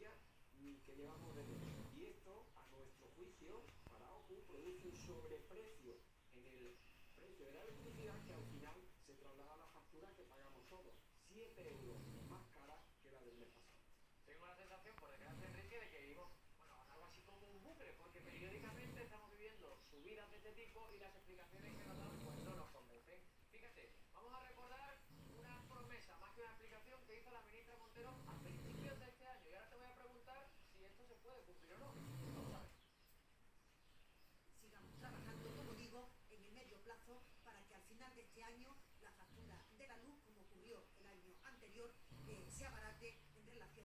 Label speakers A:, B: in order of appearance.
A: media que llevamos de mes. Y esto, a nuestro juicio, para OCU, produce un sobreprecio en el precio de la electricidad que al final se traslada a la factura que pagamos todos. 7 € más cara que la del mes pasado.
B: Tengo la sensación, por desgracia, Enrique, de que vivimos, bueno, algo así como un bucle, porque periódicamente estamos viviendo subidas de este tipo y las explicaciones que nos dan